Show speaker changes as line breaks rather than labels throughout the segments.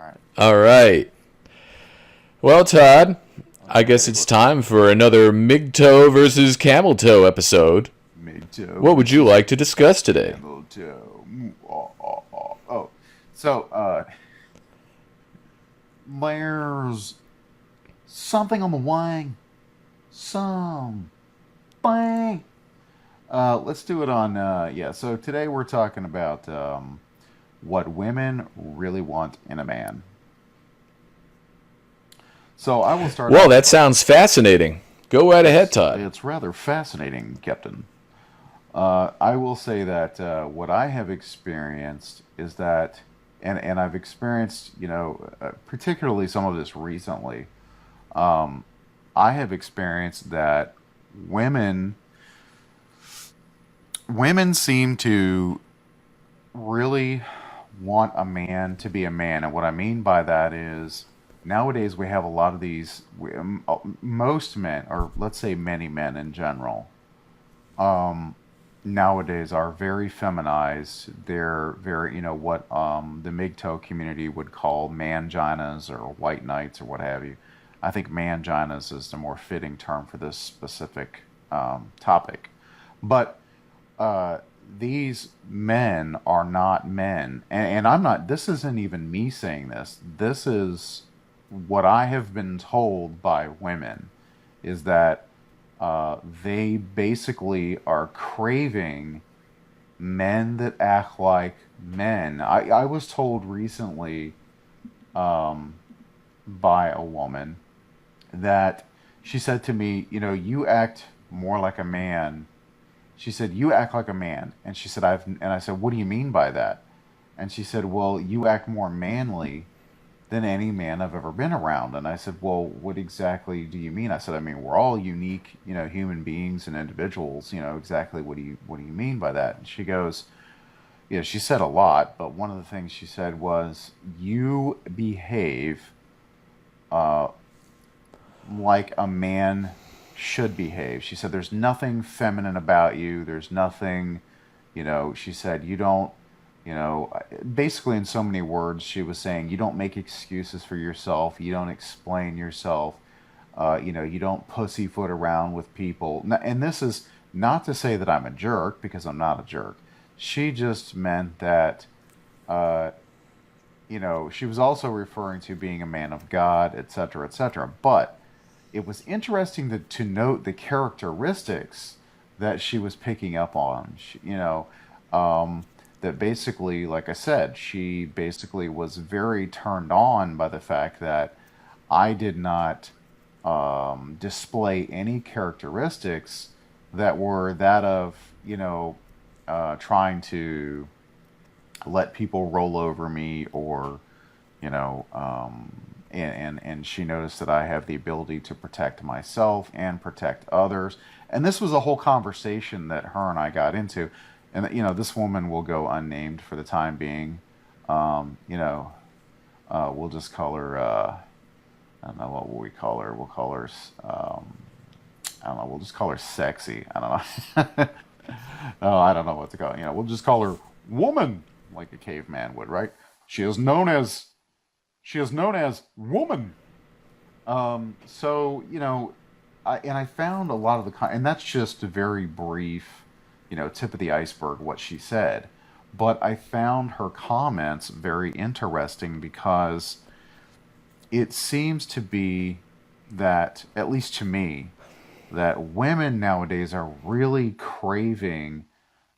right.
All right. Well, Todd, I guess
Okay,
it's
what's up?
time for another MGTOW versus Camel Toe episode.
MGTOW
What would you
versus
like to discuss today?
Camel Toe. Oh. So, there's something on the wing. Some bang. Let's do it on, yeah. So today we're talking about what women really want in a man. So I will start
Well,
off
that
by,
sounds fascinating. Go right ahead,
it's
Todd.
it's rather fascinating, Captain. I will say that what I have experienced is that, and I've experienced, particularly some of this recently. Um, I have experienced that women women seem to really want a man to be a man, and what I mean by that is nowadays we have a lot of these. Most men, or let's say many men in general, nowadays are very feminized. They're very, what the MGTOW community would call manginas or white knights or what have you. I think manginas is the more fitting term for this specific topic. But uh, these men are not men. And I'm not, this isn't even me saying this. This is what I have been told by women is that they basically are craving men that act like men. I was told recently um, by a woman that she said to me, you act more like a man. She said, you act like a man. And she said, and I said, what do you mean by that? And she said, well, you act more manly than any man I've ever been around. And I said, well, what exactly do you mean? I said, I mean, we're all unique, human beings and individuals. Exactly what do you mean by that? And she goes, yeah, she said a lot, but one of the things she said was, you behave uh, like a man should behave. She said, there's nothing feminine about you. There's nothing, she said, you don't, basically in so many words, she was saying, you don't make excuses for yourself. You don't explain yourself. You don't pussyfoot around with people. And this is not to say that I'm a jerk, because I'm not a jerk. She just meant that, uh, she was also referring to being a man of God, etc., etc. But it was interesting to note the characteristics that she was picking up on. Um, that basically, like I said, she basically was very turned on by the fact that I did not display any characteristics that were that of, trying to let people roll over me, or you know, and she noticed that I have the ability to protect myself and protect others. And this was a whole conversation that her and I got into. And this woman will go unnamed for the time being. You know, we'll just call her. I don't know what will we call her. We'll call her. I don't know. We'll just call her sexy. I don't know. Oh, I don't know what to call. We'll just call her woman, like a caveman would, right? She is known as she is known as woman. So I found a lot of and that's just a very brief, tip of the iceberg what she said. But I found her comments very interesting because it seems to be that, at least to me, that women nowadays are really craving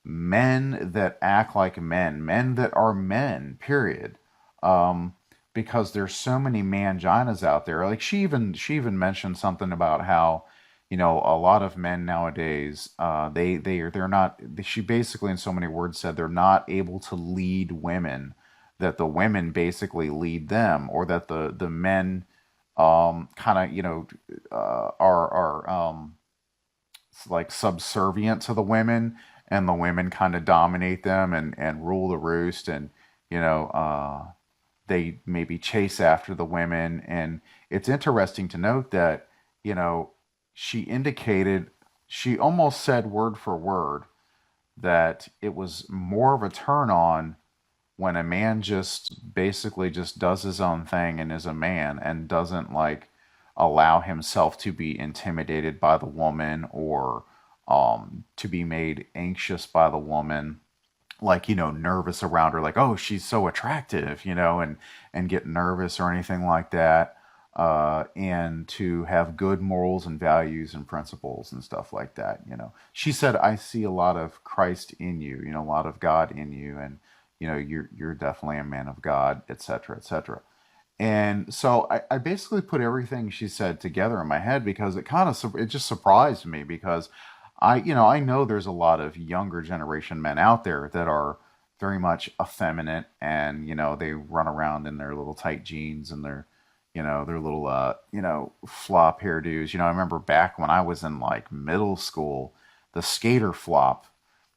men that act like men, men that are men, period. Um, because there's so many manginas out there. Like she even mentioned something about how, a lot of men nowadays, they're not. She basically, in so many words, said they're not able to lead women. That the women basically lead them, or that the men kind of are like subservient to the women, and the women kind of dominate them and rule the roost, and you know they maybe chase after the women. And it's interesting to note that you know she indicated, she almost said word for word, that it was more of a turn on when a man just basically just does his own thing and is a man and doesn't like allow himself to be intimidated by the woman or to be made anxious by the woman, like, nervous around her, like, oh, she's so attractive, and get nervous or anything like that. And to have good morals and values and principles and stuff like that. She said, I see a lot of Christ in you, a lot of God in you, and you're definitely a man of God, etc., etc. And so I basically put everything she said together in my head because it just surprised me because I know there's a lot of younger generation men out there that are very much effeminate and, they run around in their little tight jeans and their little, flop hairdos. I remember back when I was in like middle school, the skater flop,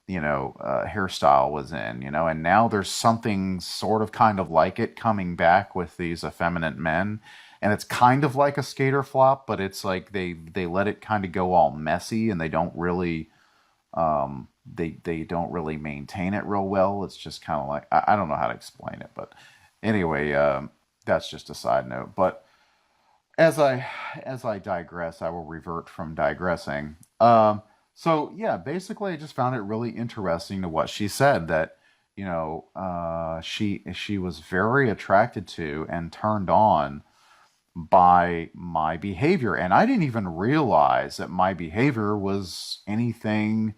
hairstyle was in, and now there's something sort of kind of like it coming back with these effeminate men. And it's kind of like a skater flop, but it's like they let it kind of go all messy and they don't really they don't really maintain it real well. It's just kind of like I don't know how to explain it, but anyway, that's just a side note. But as I digress, I will revert from digressing. So yeah, basically, I just found it really interesting to what she said that she was very attracted to and turned on by my behavior, and I didn't even realize that my behavior was anything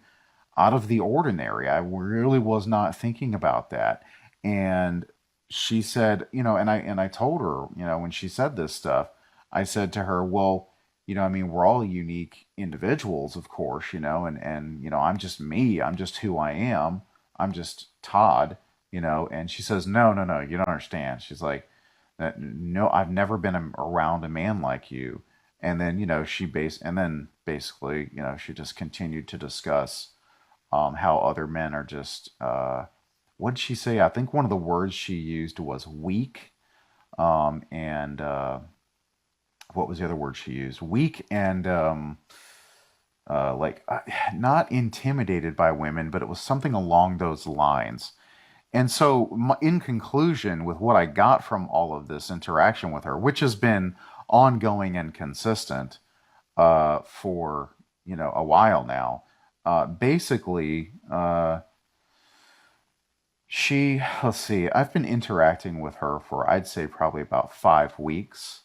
out of the ordinary. I really was not thinking about that. And she said, and I told her, when she said this stuff, I said to her, well, I mean, we're all unique individuals, of course, and I'm just me. I'm just who I am. I'm just Todd, and she says, no, no, no, you don't understand. She's like, that no, I've never been around a man like you. And then, and then basically, she just continued to discuss how other men are just, what did she say? I think one of the words she used was weak. And what was the other word she used? Weak and like not intimidated by women, but it was something along those lines. And so, in conclusion, with what I got from all of this interaction with her, which has been ongoing and consistent for a while now, basically, let's see, I've been interacting with her for I'd say probably about 5 weeks,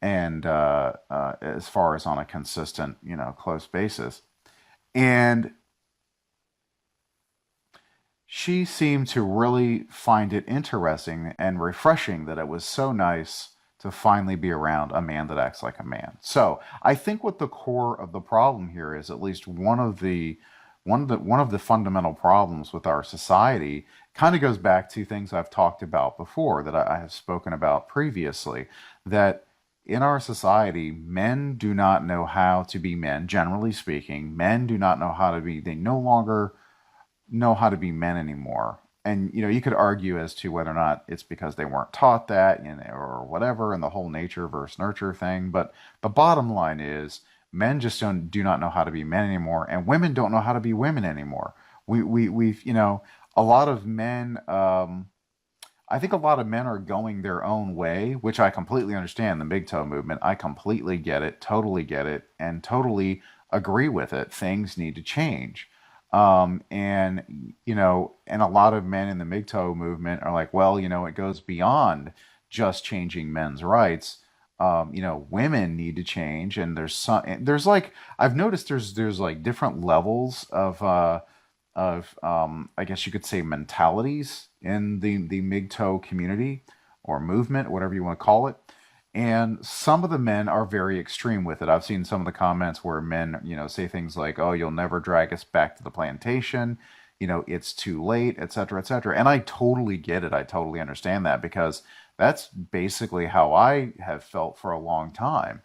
and as far as on a consistent, close basis, and she seemed to really find it interesting and refreshing that it was so nice to finally be around a man that acts like a man. So I think what the core of the problem here is, at least one of the fundamental problems with our society, kind of goes back to things I've talked about before that I have spoken about previously. That in our society, men do not know how to be men. Generally speaking, men do not know how to be. They no longer know how to be men anymore. And you could argue as to whether or not it's because they weren't taught that, or whatever, and the whole nature versus nurture thing. But the bottom line is, men just do not know how to be men anymore, and women don't know how to be women anymore. We've a lot of men. I think a lot of men are going their own way, which I completely understand. The big toe movement, I completely get it, and totally agree with it. Things need to change. And a lot of men in the MGTOW movement are like, well, it goes beyond just changing men's rights. Women need to change, and there's like, I've noticed there's like different levels of I guess you could say mentalities in the MGTOW community or movement, whatever you want to call it. And some of the men are very extreme with it. I've seen some of the comments where men, say things like, "Oh, you'll never drag us back to the plantation. It's too late, etc., etc." And I totally get it. I totally understand that because that's basically how I have felt for a long time.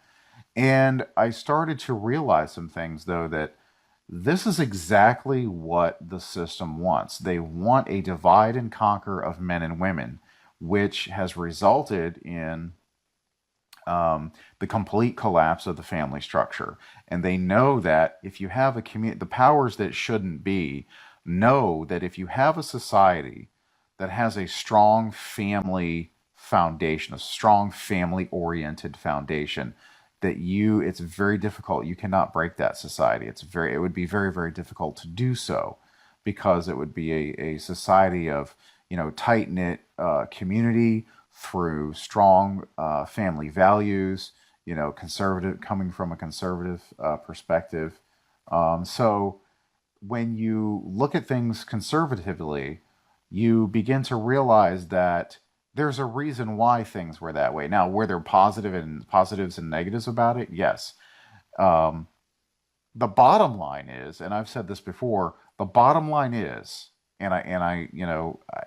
And I started to realize some things, though, that this is exactly what the system wants. They want a divide and conquer of men and women, which has resulted in the complete collapse of the family structure. And they know that if you have a community, the powers that shouldn't be know that if you have a society that has a strong family foundation, a strong family oriented foundation, that it's very difficult. You cannot break that society. It would be very, very difficult to do so because it would be a society of, tight knit community through strong family values, conservative, coming from a conservative perspective. So when you look at things conservatively, you begin to realize that there's a reason why things were that way. Now, were there positives and negatives about it? Yes. Um, the bottom line is, and I've said this before, the bottom line is, I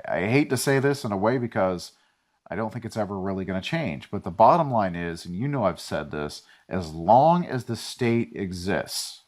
hate to say this in a way because I don't think it's ever really going to change, but the bottom line is, and I've said this, as long as the state exists,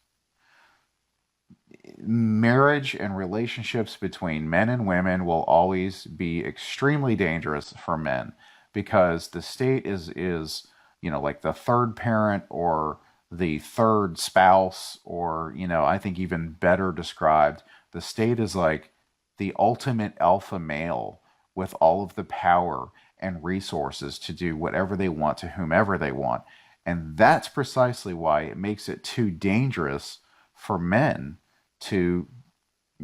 marriage and relationships between men and women will always be extremely dangerous for men because the state is like the third parent or the third spouse, or I think even better described, the state is like the ultimate alpha male with all of the power and resources to do whatever they want to whomever they want. And that's precisely why it makes it too dangerous for men to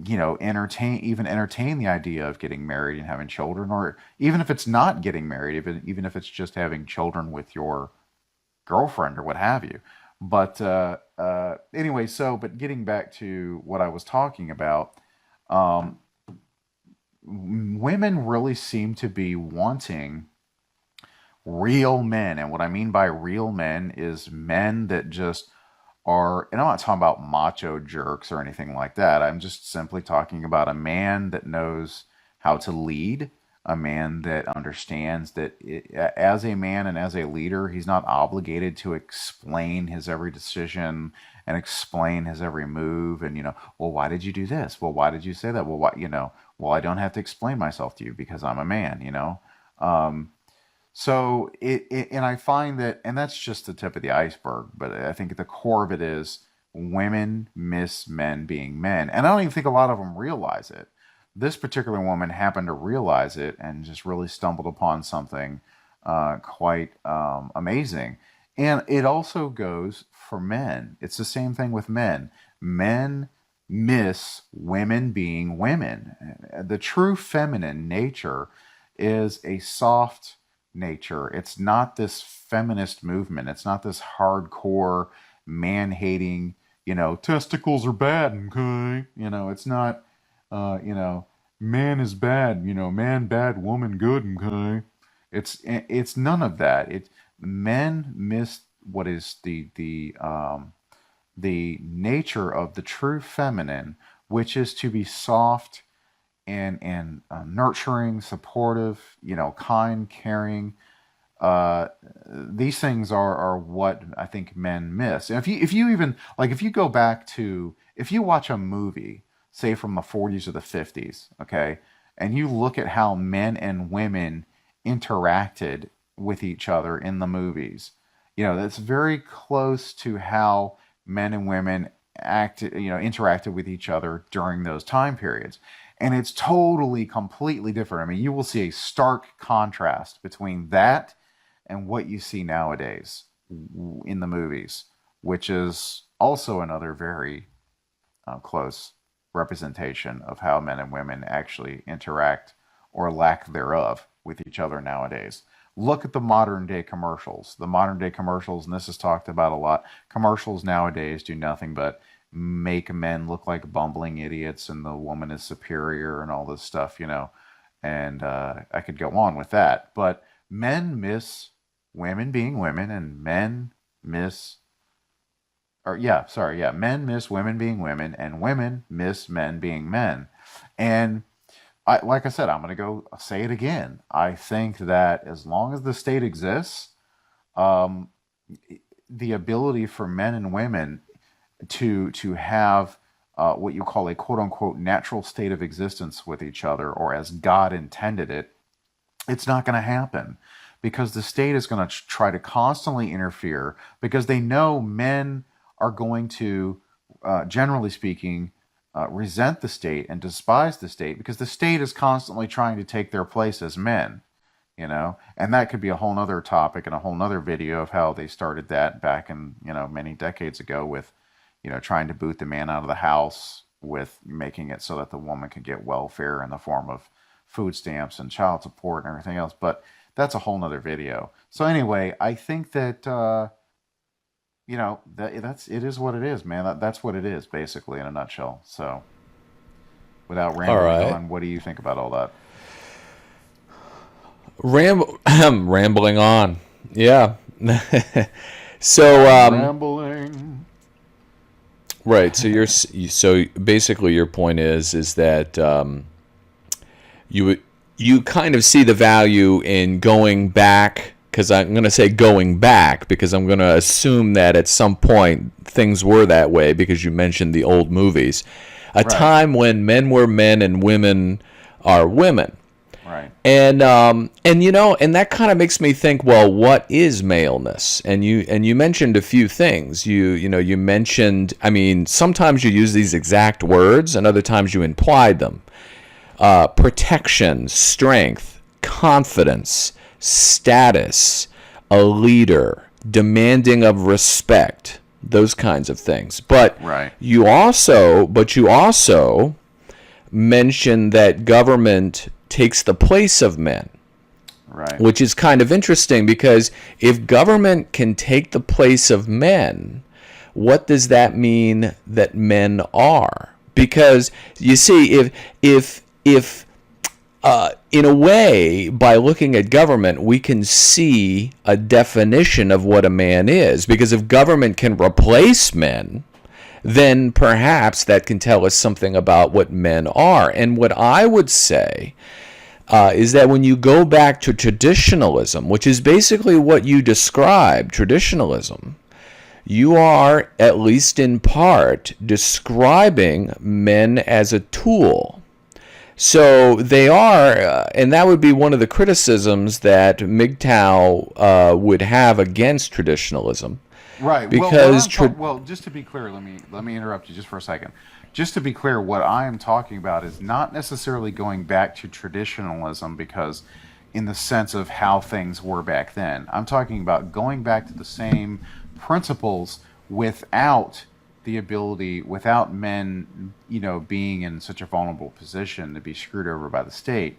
entertain the idea of getting married and having children, or even if it's not getting married, even if it's just having children with your girlfriend or what have you. But anyway, but getting back to what I was talking about, um, women really seem to be wanting real men. And what I mean by real men is men that just and I'm not talking about macho jerks or anything like that. I'm just simply talking about a man that knows how to lead, a man that understands that as a man and as a leader, he's not obligated to explain his every decision and explain his every move. And, well, why did you do this? Well, why did you say that? Well, well, I don't have to explain myself to you because I'm a man. Um, and I find that, and that's just the tip of the iceberg, but I think at the core of it is women miss men being men. And I don't even think a lot of them realize it. This particular woman happened to realize it and just really stumbled upon something quite amazing. And it also goes for men. It's the same thing with men. Men miss women being women. The true feminine nature is a soft nature. It's not this feminist movement. It's not this hardcore man hating, testicles are bad, okay? It's not, man is bad, man bad, woman good, okay? It's none of that. Men miss what is the nature of the true feminine, which is to be soft and nurturing, supportive, kind, caring. These things are what I think men miss. And if you even like if you go back to if you watch a movie, say from the 40s or the 50s, okay, and you look at how men and women interacted with each other in the movies, that's very close to how men and women interacted with each other during those time periods. And it's totally, completely different. I mean, you will see a stark contrast between that and what you see nowadays in the movies, which is also another very close representation of how men and women actually interact or lack thereof with each other nowadays. Look at the modern day commercials. The modern day commercials, and this is talked about a lot, commercials nowadays do nothing but make men look like bumbling idiots and the woman is superior and all this stuff, And I could go on with that. But men miss women being women, and men miss, or yeah, sorry, yeah, men miss women being women, and women miss men being men. And like I said, I'm going to go say it again. I think that as long as the state exists, um, the ability for men and women to have what you call a quote unquote natural state of existence with each other, or as God intended it, it's not going to happen because the state is going to try to constantly interfere because they know men are going to, generally speaking, resent the state and despise the state because the state is constantly trying to take their place as men, and that could be a whole nother topic and a whole nother video of how they started that back in, many decades ago with, trying to boot the man out of the house with making it so that the woman could get welfare in the form of food stamps and child support and everything else. But that's a whole nother video. So anyway, I think that, it is what it is, man. That's what it is, basically, in a nutshell. So, without
All
rambling
right.
on, what do you think about all that?
Rambling on. Yeah. So,
Rambling.
right. So so basically your point is that you kind of see the value in going back, because I'm going to say going back because I'm going to assume that at some point things were that way because you mentioned the old movies, a
Right,
time when men were men and women are women.
right,
And that kind of makes me think, well, what is maleness? And you mentioned a few things. You mentioned, I mean, sometimes you use these exact words and other times you implied them. Protection, strength, confidence, status, a leader, demanding of respect, those kinds of things. But
right,
you also mention that government takes the place of men,
right,
which is kind of interesting because if government can take the place of men, what does that mean that men are? Because you see, if in a way, by looking at government, we can see a definition of what a man is. Because if government can replace men, then perhaps that can tell us something about what men are. And what I would say is that when you go back to traditionalism, which is basically what you described, traditionalism, you are, at least in part, describing men as a tool. So they are, and that would be one of the criticisms that MGTOW would have against traditionalism,
right. Well,
because
just to be clear, let me interrupt you just for a second. Just to be clear, what I am talking about is not necessarily going back to traditionalism because, in the sense of how things were back then. I'm talking about going back to the same principles without the ability, without men, being in such a vulnerable position to be screwed over by the state.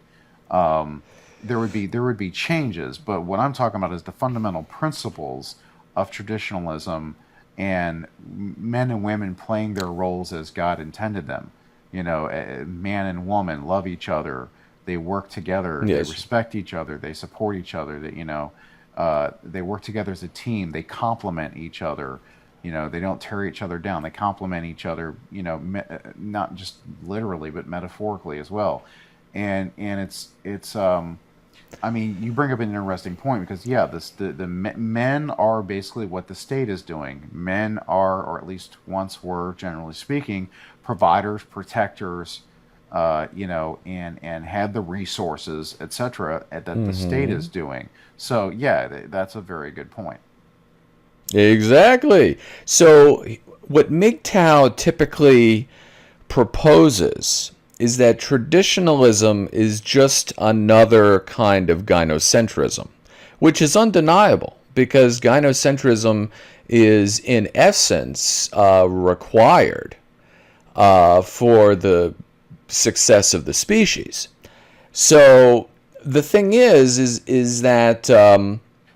There would be changes, but what I'm talking about is the fundamental principles of traditionalism and men and women playing their roles as God intended them. Man and woman love each other. They work together. They
yes,
respect each other. They support each other. They work together as a team. They complement each other. They don't tear each other down. They complement each other. Not just literally, but metaphorically as well. And it's I mean, you bring up an interesting point because yeah, the men are basically what the state is doing. Men are, or at least once were, generally speaking, providers, protectors, and had the resources, etc., that the state is doing. So yeah, that's a very good point.
exactly. So what MGTOW typically proposes is that traditionalism is just another kind of gynocentrism, which is undeniable because gynocentrism is, in essence, required for the success of the species. So the thing is that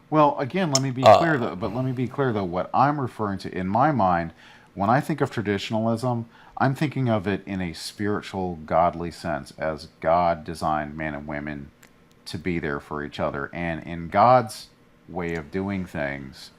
Well, again, let me be clear though. But let me be clear though. What I'm referring to in my mind, when I think of traditionalism, I'm thinking of it in a spiritual, godly sense, as God designed men and women to be there for each other, and in God's way of doing things,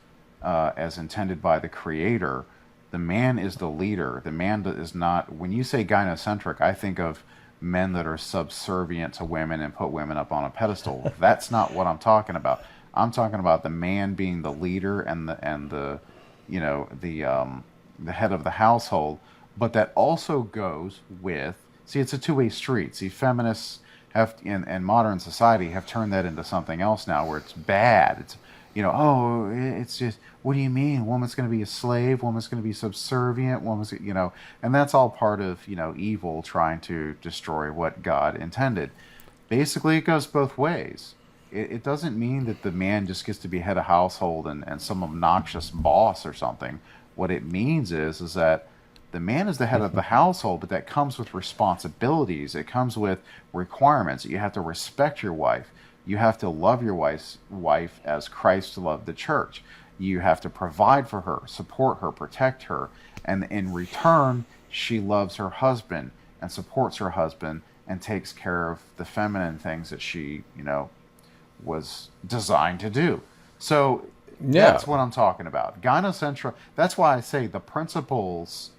as intended by the Creator, the man is the leader. The man that is not. When you say gynocentric, I think of men that are subservient to women and put women up on a pedestal. That's not what I'm talking about. I'm talking about the man being the leader and the you know the head of the household. But that also goes with, see, it's a two-way street. See, feminists have in modern society have turned that into something else now, where it's bad. oh, it's just, what do you mean? Woman's going to be a slave, woman's going to be subservient, and that's all part of, evil trying to destroy what God intended. Basically, it goes both ways. It doesn't mean that the man just gets to be head of household and some obnoxious boss or something. What it means is that the man is the head of the household, but that comes with responsibilities. It comes with requirements. You have to respect your wife. You have to love your wife as Christ loved the church. You have to provide for her, support her, protect her. And in return, she loves her husband and supports her husband and takes care of the feminine things that she, was designed to do. So
Yeah.
that's what I'm talking about. Gynocentric. That's why I say the principles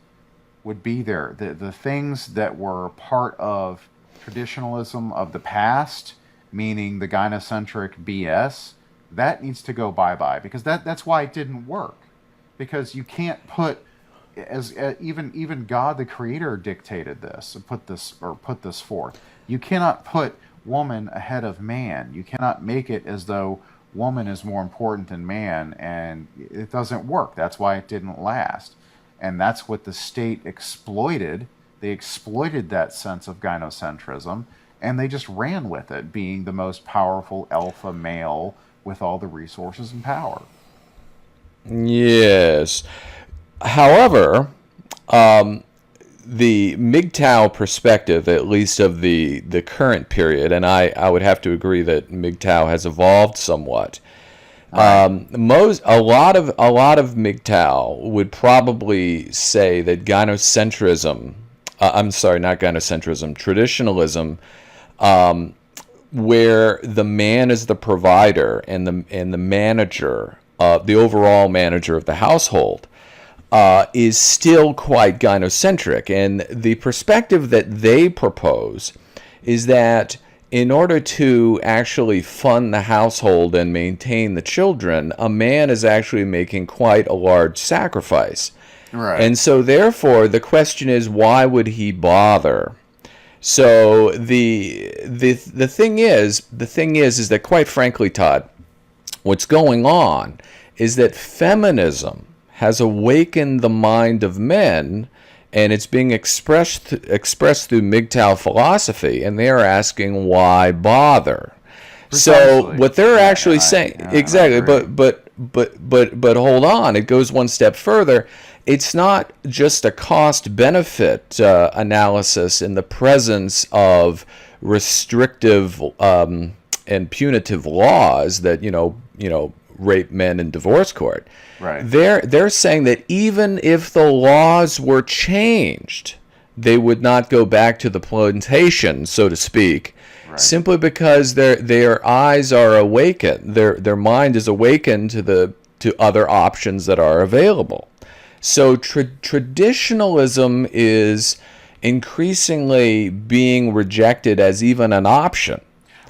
would be there. The things that were part of traditionalism of the past, meaning the gynocentric BS, that needs to go bye bye because that's why it didn't work. Because you can't put as even God the Creator dictated this and put this forth. You cannot put woman ahead of man. You cannot make it as though woman is more important than man, and it doesn't work. That's why it didn't last. And that's what the state exploited. They exploited that sense of gynocentrism and they just ran with it, being the most powerful alpha male with all the resources and power.
Yes. However, the MGTOW perspective, at least of the current period, and I would have to agree that MGTOW has evolved somewhat.
Right.
A lot of MGTOW would probably say that gynocentrism, I'm sorry, not gynocentrism, traditionalism, where the man is the provider and the manager, the overall manager of the household, is still quite gynocentric. And the perspective that they propose is that in order to actually fund the household and maintain the children, a man is actually making quite a large sacrifice.
Right.
And so therefore the question is, why would he bother? So the thing is that, quite frankly, Todd, what's going on is that feminism has awakened the mind of men, and it's being expressed through MGTOW philosophy, and they are asking, why bother? So
Precisely.
what they're
Yeah,
actually saying,
I
exactly,
agree.
but hold on, it goes one step further. It's not just a cost benefit analysis in the presence of restrictive and punitive laws that rape men in divorce court.
Right.
They're saying that even if the laws were changed, they would not go back to the plantation, so to speak,
Right.
simply because their eyes are awakened, their mind is awakened to other options that are available. So traditionalism is increasingly being rejected as even an option,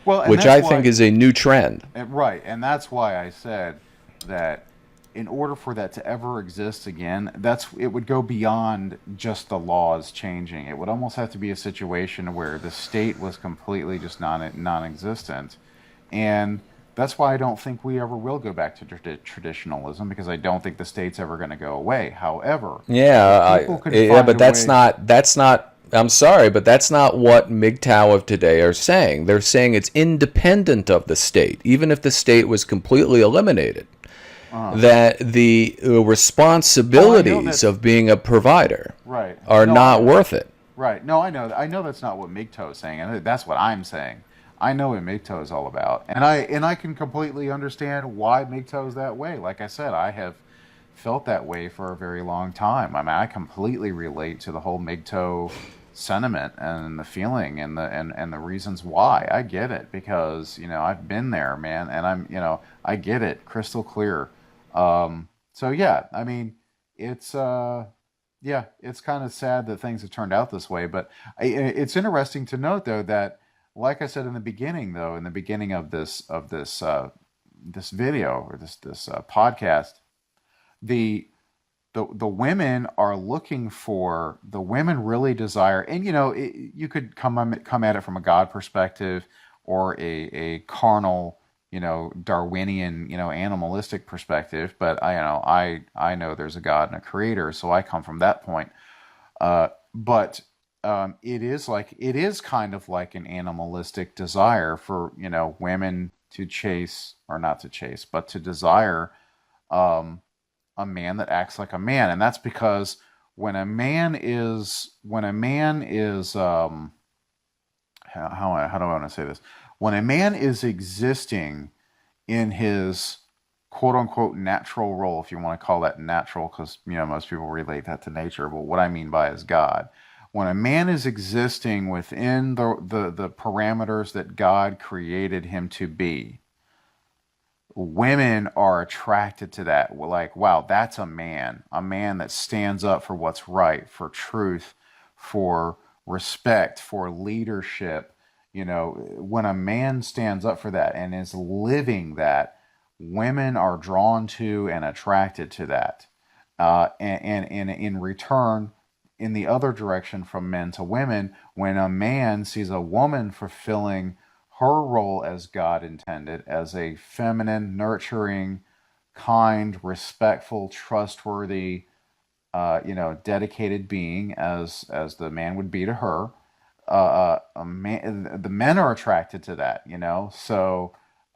Well, and
which
that's
I think
why.
is a new trend.
Right, and that's why I said that in order for that to ever exist again, it would go beyond just the laws changing. It would almost have to be a situation where the state was completely just non-existent, and that's why I don't think we ever will go back to traditionalism because I don't think the state's ever going to go away. However, if people can
Yeah,
find
but
a
that's
way,
not that's not. I'm sorry, but that's not what MGTOW of today are saying. They're saying it's independent of the state, even if the state was completely eliminated.
uh,
That the
oh, I know
responsibilities
that's
of being a provider
right.
are
No,
not worth it.
right. No, I know. I know that's not what MGTOW is saying, and that's what I'm saying. I know what MGTOW is all about, and I can completely understand why MGTOW is that way. Like I said, I have felt that way for a very long time. I mean, I completely relate to the whole MGTOW sentiment and the feeling and the reasons why. I get it because I've been there, man, and I get it crystal clear. So yeah, I mean, it's yeah, it's kind of sad that things have turned out this way, but it's interesting to note though that, like I said in the beginning, though, in the beginning of this video or this podcast, the the women are looking for the women really desire, and you could come at it from a God perspective or a carnal Darwinian, animalistic perspective, but I know there's a God and a creator, so I come from that point. But it is kind of like an animalistic desire for women to chase, or not to chase, but to desire um, a man that acts like a man, and that's because when a man is how do I want to say this? When a man is existing in his quote unquote natural role, if you want to call that natural, because most people relate that to nature, but what I mean by is God. When a man is existing within the parameters that God created him to be, women are attracted to that. We're like, wow, that's a man that stands up for what's right, for truth, for respect, for leadership. When a man stands up for that and is living that, women are drawn to and attracted to that. And in return, in the other direction from men to women, when a man sees a woman fulfilling her role as God intended, as a feminine, nurturing, kind, respectfful, trustworthy, dedicated being, as the man would be to her, the men are attracted to that.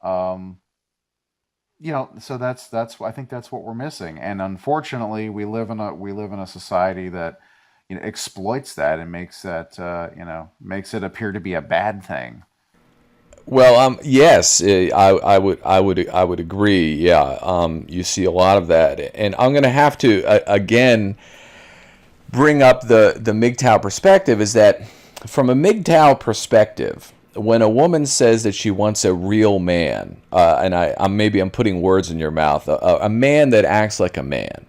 Um, so that's I think that's what we're missing, and unfortunately, we live in a society that exploits that and makes that makes it appear to be a bad thing.
Well, yes, I would agree. Yeah, you see a lot of that, and I'm going to have to again bring up the MGTOW perspective. Is that from a MGTOW perspective, when a woman says that she wants a real man, and I'm putting words in your mouth, a man that acts like a man.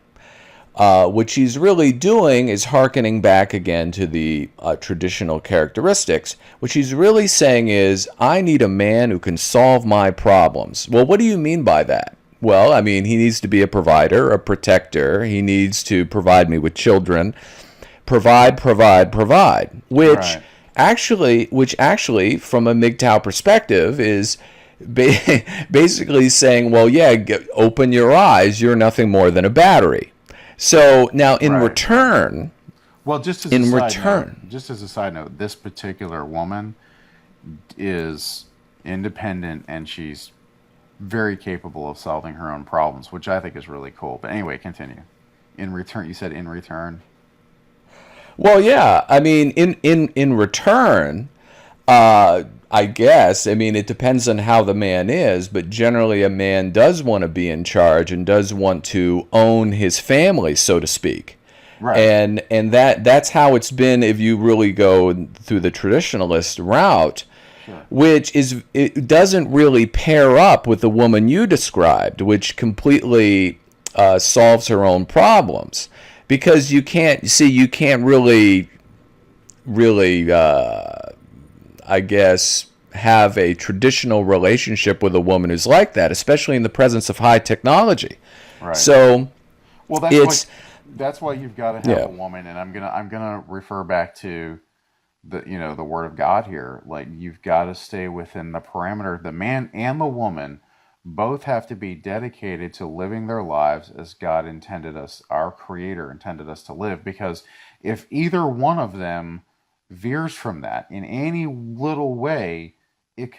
What she's really doing is hearkening back again to the traditional characteristics. What she's really saying is, I need a man who can solve my problems. Well, what do you mean by that? Well, I mean, he needs to be a provider, a protector. He needs to provide me with children. Provide.
Right.
Which actually, from a MGTOW perspective, is basically saying, well, yeah, open your eyes. You're nothing more than a battery. So now,
Right. Well,
in return,
just as a side note, this particular woman is independent and she's very capable of solving her own problems, which I think is really cool. But anyway, continue. In return, you said in return.
well, yeah, I mean, in return, I guess, I mean, it depends on how the man is, but generally, a man does want to be in charge and does want to own his family, so to speak.
Right.
And that's how it's been if you really go through the traditionalist route,
Sure.
which is, it doesn't really pair up with the woman you described, which completely solves her own problems, because you can't really I guess have a traditional relationship with a woman who's like that, especially in the presence of high technology.
Right.
So
Well,
it's
that's why you've got to have
yeah.
a woman, and I'm gonna refer back to the word of God here. Like, you've got to stay within the parameter. The man and the woman both have to be dedicated to living their lives as God intended us, our Creator intended us to live. Because if either one of them veers from that in any little way, it'll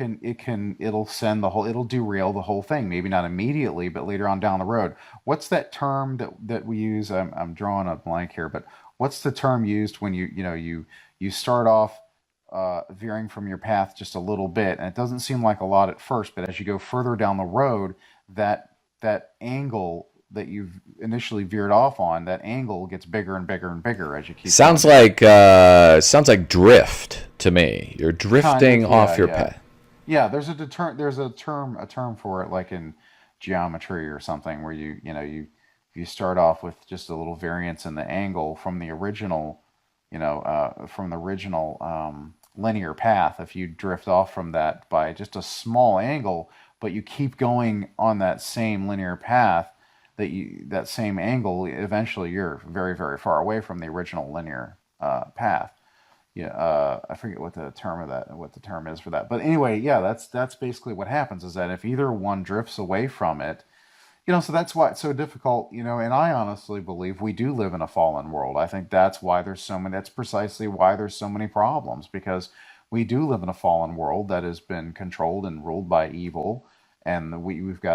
derail the whole thing. Maybe not immediately, but later on down the road. What's that term that we use? I'm drawing a blank here, but what's the term used when you start off veering from your path just a little bit, and it doesn't seem like a lot at first, but as you go further down the road, that angle that you've initially veered off on, that angle gets bigger and bigger and bigger as you keep going down.
Sounds like drift to me. You're
Kind
drifting
of, yeah,
off your
yeah.
path.
Yeah, there's a term for it, like in geometry or something, where you start off with just a little variance in the angle from the original, linear path. If you drift off from that by just a small angle, but you keep going on that same linear path, that same angle, eventually you're very, very far away from the original linear path. yeah, I forget what the term is for that. But anyway, yeah, that's basically what happens is that if either one drifts away from it, so that's why it's so difficult, and I honestly believe we do live in a fallen world. I think that's precisely why there's so many problems, because we do live in a fallen world that has been controlled and ruled by evil, and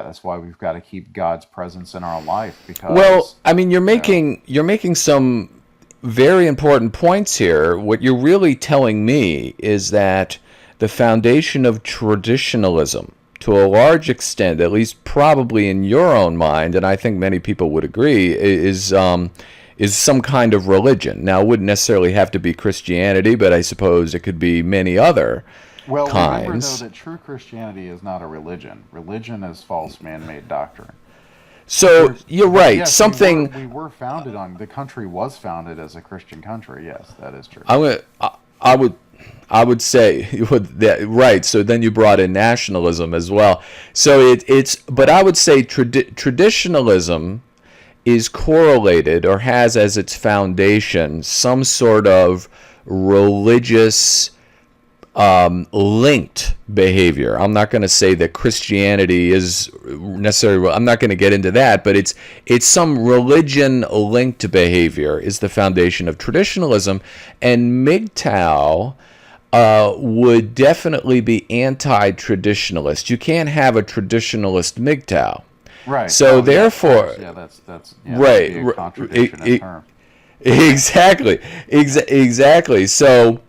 that's why we've got to keep God's presence in our life,
Well,
because,
I mean,
you know,
you're making some very important points here. What you're really telling me is that the foundation of traditionalism, to a large extent, at least probably in your own mind, and I think many people would agree, is some kind of religion. Now, it wouldn't necessarily have to be Christianity, but I suppose it could be many other
well, remember though
kinds.
that true Christianity is not a religion. Religion is false man-made doctrine.
So you're
But
right.
yes, we were
Something
we were founded on the country was founded as a Christian country. Yes, that is true.
I would, I would, I would say you would that right. So then you brought in nationalism as well. So but I would say traditionalism is correlated or has as its foundation some sort of religious linked behavior. I'm not going to say that Christianity is necessarily. I'm not going to get into that, but it's some religion linked behavior is the foundation of traditionalism, and MGTOW would definitely be anti-traditionalist. You can't have a traditionalist MGTOW.
Right.
So
Oh, yeah, of course.
therefore,
Yeah, that's yeah, that would
right,
be a contradiction in terms.
exactly, exactly. So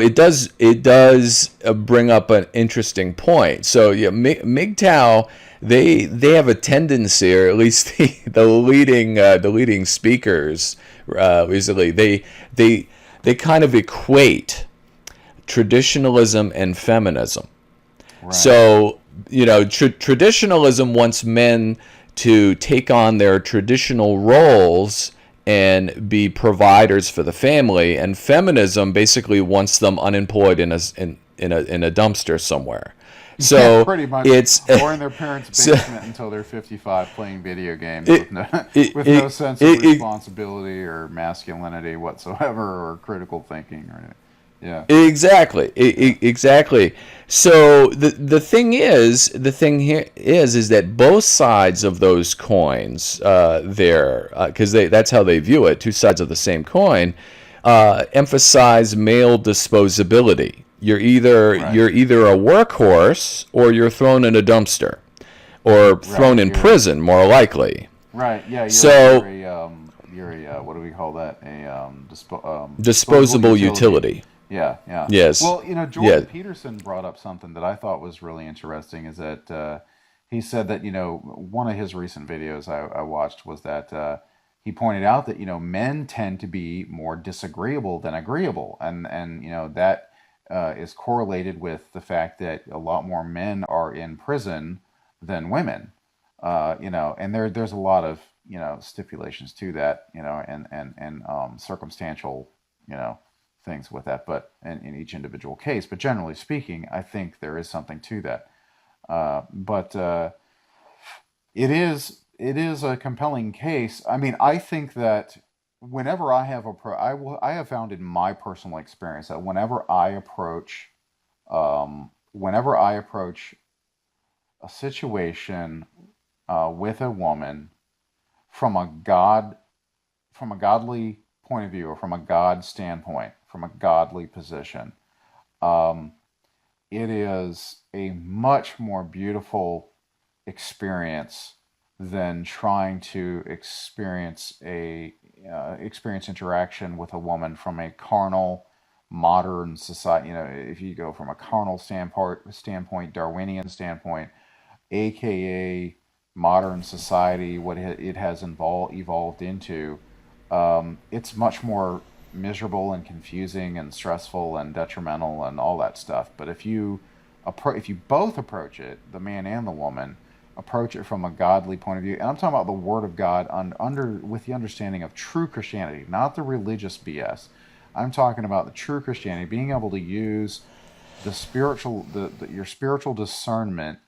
it does bring up an interesting point. So yeah, MGTOW they have a tendency, or at least the leading speakers recently they kind of equate traditionalism and feminism.
Right.
So, traditionalism wants men to take on their traditional roles and be providers for the family, and feminism basically wants them unemployed in a dumpster somewhere.
Yeah,
So
pretty much.
it's
Or in their parents'
so
basement until they're 55 playing video games
it,
with no
it,
with no
it,
sense of
it, it,
responsibility or masculinity whatsoever or critical thinking or anything. Yeah.
Exactly.
Yeah.
Exactly. So the thing here is that both sides of those coins, because that's how they view it, two sides of the same coin, emphasize male disposability.
Right.
You're either a workhorse or you're thrown in a dumpster, or thrown
Right.
in
You're
prison, more likely.
right. Yeah,
So
you're a what do we call that? A disposable
disposable
utility.
utility.
Yeah, yeah.
Yes.
Well, Jordan
Yeah.
Peterson brought up something that I thought was really interesting. Is that he said that one of his recent videos I watched was that he pointed out that men tend to be more disagreeable than agreeable, and that is correlated with the fact that a lot more men are in prison than women. And there's a lot of stipulations to that, and circumstantial you know things with that, but in each individual case. But generally speaking, I think there is something to that. But it is a compelling case. I mean, I think that whenever I have found in my personal experience that whenever I approach a situation with a woman from a God from a godly point of view, or from a God standpoint, from a godly position, um, it is a much more beautiful experience than trying to experience interaction with a woman from a carnal modern society. If you go from a carnal standpoint, Darwinian standpoint, aka modern society, what it has evolved into, it's much more miserable and confusing and stressful and detrimental and all that stuff. But if you both approach it, the man and the woman, approach it from a godly point of view, and I'm talking about the Word of God under with the understanding of true Christianity, not the religious BS. I'm talking about the true Christianity, being able to use your spiritual discernment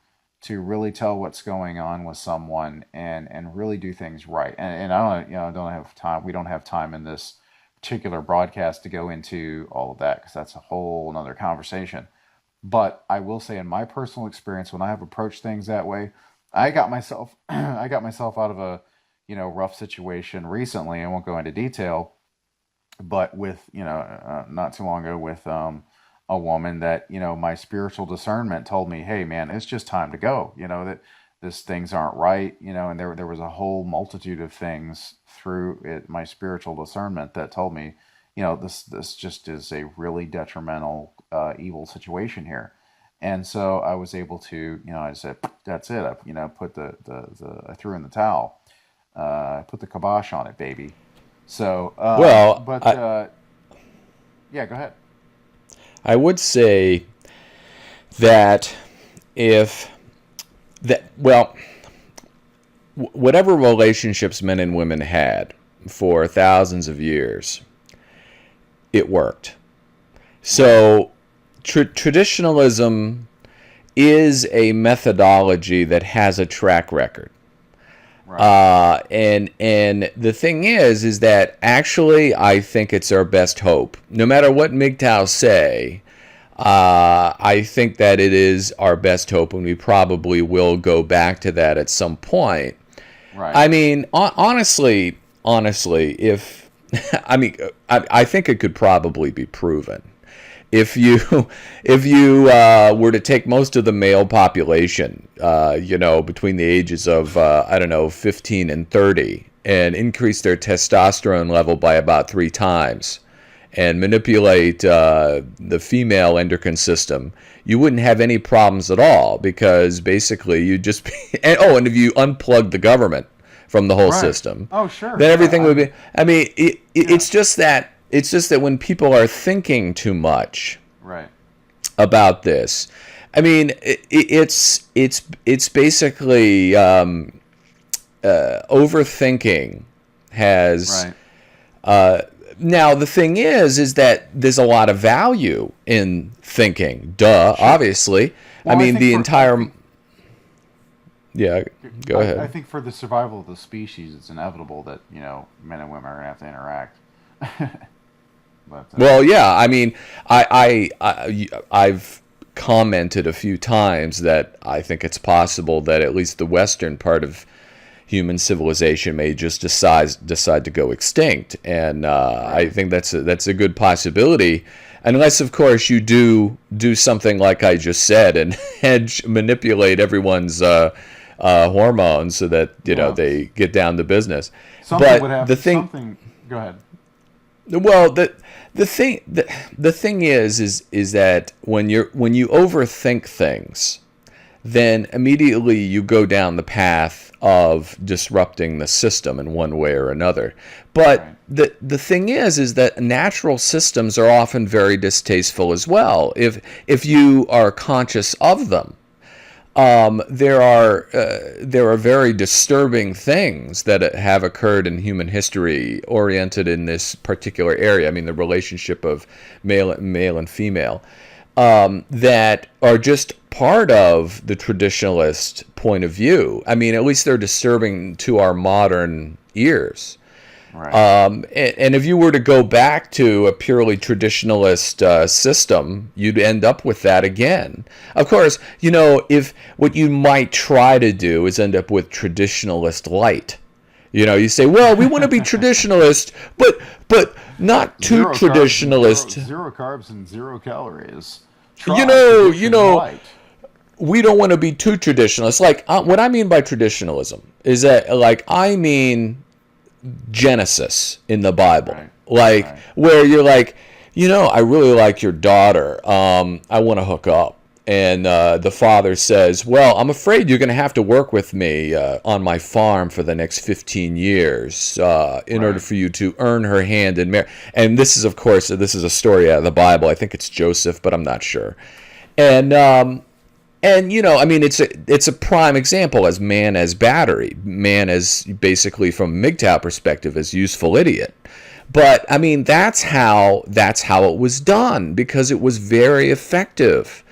to really tell what's going on with someone, and really do things right. And I don't have time. We don't have time in this particular broadcast to go into all of that because that's a whole another conversation. But I will say, in my personal experience, when I have approached things that way, I got myself I got myself out of a rough situation recently. I won't go into detail, but with not too long ago with a woman that my spiritual discernment told me, hey man, it's just time to go. That this things aren't right. And there was a whole multitude of things through it, my spiritual discernment that told me, this just is a really detrimental, evil situation here. And so I was able to, I said, that's it. I, put I threw in the towel. I put the kibosh on it, baby. So,
Well,
but yeah, go ahead.
I would say that if that well, whatever relationships men and women had for thousands of years, it worked. So traditionalism is a methodology that has a track record.
Right.
And the thing is that actually I think it's our best hope. No matter what MGTOW say, I think that it is our best hope, and we probably will go back to that at some point.
Right.
I mean, honestly, if I think it could probably be proven. If you were to take most of the male population, between the ages of 15 and 30, and increase their testosterone level by about 3 times, and manipulate the female endocrine system, you wouldn't have any problems at all, because basically you just and if you unplug the government from the whole
Right.
system,
Oh, sure.
then
Yeah.
everything would be. I mean,
Yeah.
it's just that when people are thinking too much
Right.
about this, I mean, it's basically overthinking has.
Right.
Now the thing is that there's a lot of value in thinking. Duh,
Sure.
obviously.
Well,
I
I
mean,
think
the
for
entire. Yeah, go
I
ahead.
think for the survival of the species, it's inevitable that men and women are gonna have to interact. But
Well, yeah. I mean, I've commented a few times that I think it's possible that at least the western part of human civilization may just decide to go extinct, and I
right.
think that's a good possibility, unless of course you do something like I just said and manipulate everyone's hormones so that
Well,
they get down to business.
something would
But
have
the thing
something. Go ahead.
well, the thing is that when you overthink things, then immediately you go down the path of disrupting the system in one way or another. But
Right.
the thing is that natural systems are often very distasteful as well, if you are conscious of them. There are very disturbing things that have occurred in human history oriented in this particular area. I mean, the relationship of male and female, that are just part of the traditionalist point of view. I mean, at least they're disturbing to our modern ears.
Right.
And if you were to go back to a purely traditionalist system, you'd end up with that again. Of course, if what you might try to do is end up with traditionalist light. You say, well, we want to be traditionalist, but not too
Zero carbs and
traditionalist.
zero carbs and 0 calories.
You
Try
know, you
tradition
know,
light.
we don't want to be too traditionalist. Like, what I mean by traditionalism is that, like, I mean Genesis in the Bible,
Right.
like
Right.
where you're like, I really like your daughter. I want to hook up, and the father says, "Well, I'm afraid you're going to have to work with me on my farm for the next 15 years in order
Right.
for you to earn her hand in marriage." And this is, of course, this is a story out of the Bible. I think it's Joseph, but I'm not sure. And I mean, it's a prime example as man as battery, man as basically from MGTOW perspective as useful idiot. But I mean, that's how it was done, because it was very effective.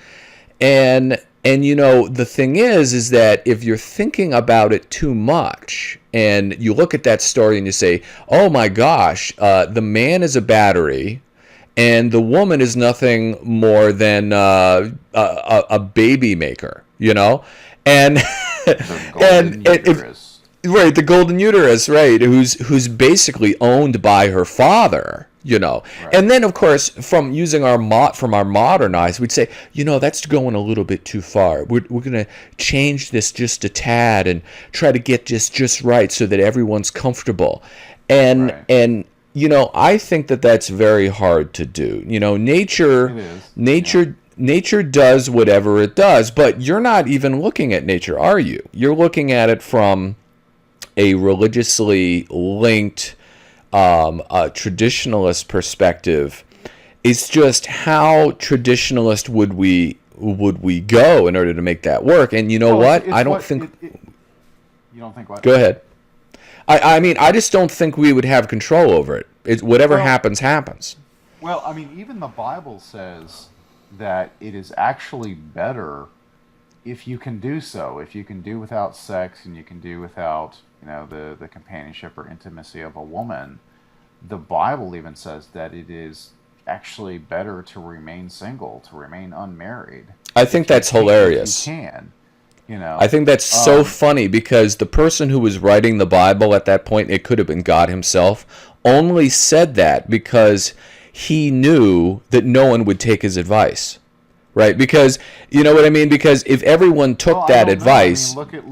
And And the thing is that if you're thinking about it too much and you look at that story and you say, oh my gosh, the man is a battery and the woman is nothing more than a baby maker, and
The golden
and if
uterus.
right, the golden uterus, right, who's basically owned by her father,
Right.
and then of course from our modern eyes we'd say, that's going a little bit too far. We're gonna change this just a tad and try to get just right so that everyone's comfortable, and
Right.
and I think that that's very hard to do.
It is. Yeah.
Nature does whatever it does, but you're not even looking at nature, are you? You're looking at it from a religiously linked, a traditionalist perspective. It's just how traditionalist would we go in order to make that work? And you know
Well,
what? I
it's
don't
what
think.
you don't think what?
Go ahead. I mean, I just don't think we would have control over it. It's whatever
Well,
happens, happens.
well, I mean, even the Bible says that it is actually better if you can do so, if you can do without sex and you can do without, the companionship or intimacy of a woman. The Bible even says that it is actually better to remain single, to remain unmarried,
I think that's
if you
hilarious.
can, you
I
know.
think that's so
Um,
funny because the person who was writing the Bible at that point, it could have been God himself, only said that because he knew that no one would take his advice. Right? Because you know what I mean? Because if everyone
well,
took
I
that
don't know. I mean,
advice,
look at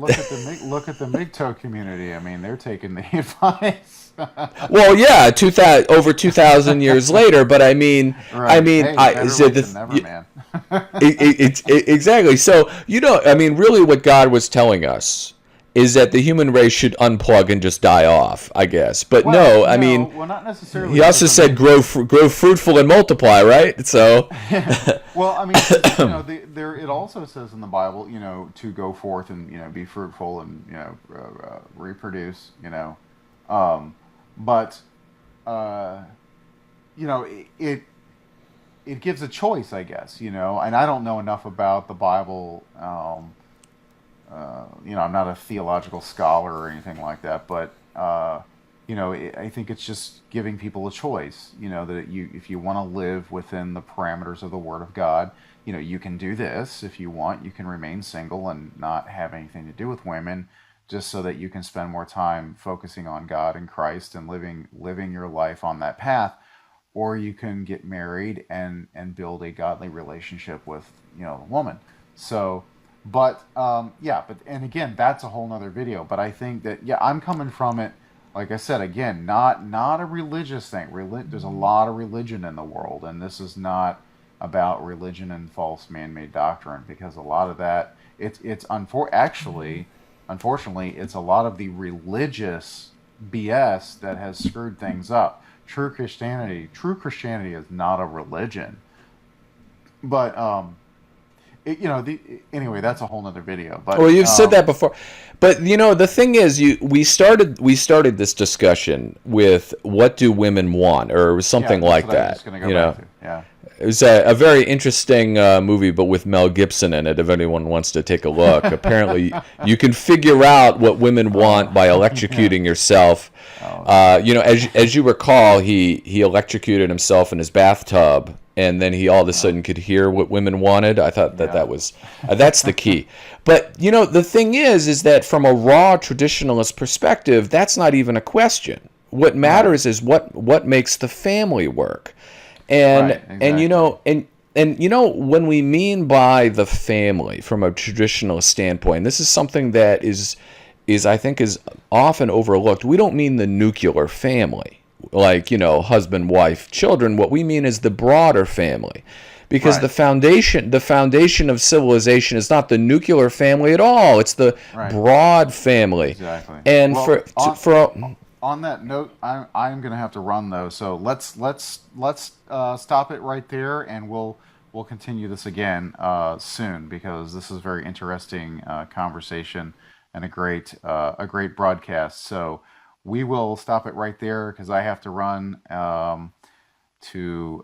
the MGTOW community. I mean, they're taking the advice.
well, yeah, 2000 over 2,000 years later, but
Right. Hey,
I
better
said
late
the
than never, man.
exactly. So, really what God was telling us is that the human race should unplug and just die off, I guess. But
Well,
no,
no, well, not necessarily
he also
because I
said
mean,
grow fruitful and multiply, right? So,
well, I mean, because there it also says in the Bible, to go forth and be fruitful and reproduce, um, but uh, it gives a choice, I guess, and I don't know enough about the Bible. I'm not a theological scholar or anything like that, but I think it's just giving people a choice. That if you want to live within the parameters of the Word of God, you can do this. If you want, you can remain single and not have anything to do with women, just so that you can spend more time focusing on God and Christ and living your life on that path. Or you can get married and build a godly relationship with a woman. So, but yeah, but and again, that's a whole nother video. But I think that yeah, I'm coming from it. Like I said, again, not a religious thing. There's a lot of religion in the world, and this is not about religion and false man-made doctrine because a lot of that actually, unfortunately, it's a lot of the religious BS that has screwed things up. True Christianity is not a religion, but anyway, that's a whole nother video. But
well, you've said that before, but the thing is, we started this discussion with what do women want, or
yeah,
something
that's
like
what I was
that.
just gonna go back to. Yeah.
It was a very interesting movie, but with Mel Gibson in it. If anyone wants to take a look, apparently you can figure out what women want by
Yeah.
electrocuting yourself.
Oh,
As you recall, he electrocuted himself in his bathtub, and then he all of a
oh,
sudden could hear what women wanted. I thought that
yeah.
that was that's the key. But the thing is that from a raw traditionalist perspective, that's not even a question. What
Right.
matters is what makes the family work. And
Right.
and
Exactly.
when we mean by the family from a traditional standpoint, this is something that is I think is often overlooked. We don't mean the nuclear family, like, husband, wife, children. What we mean is the broader family. Because
Right.
the foundation of civilization is not the nuclear family at all. It's the
Right.
broad family.
Exactly.
And
Well,
for
on that note, I'm gonna have to run though. So let's stop it right there, and we'll continue this again soon because this is a very interesting conversation and a great broadcast. So we will stop it right there because I have to run to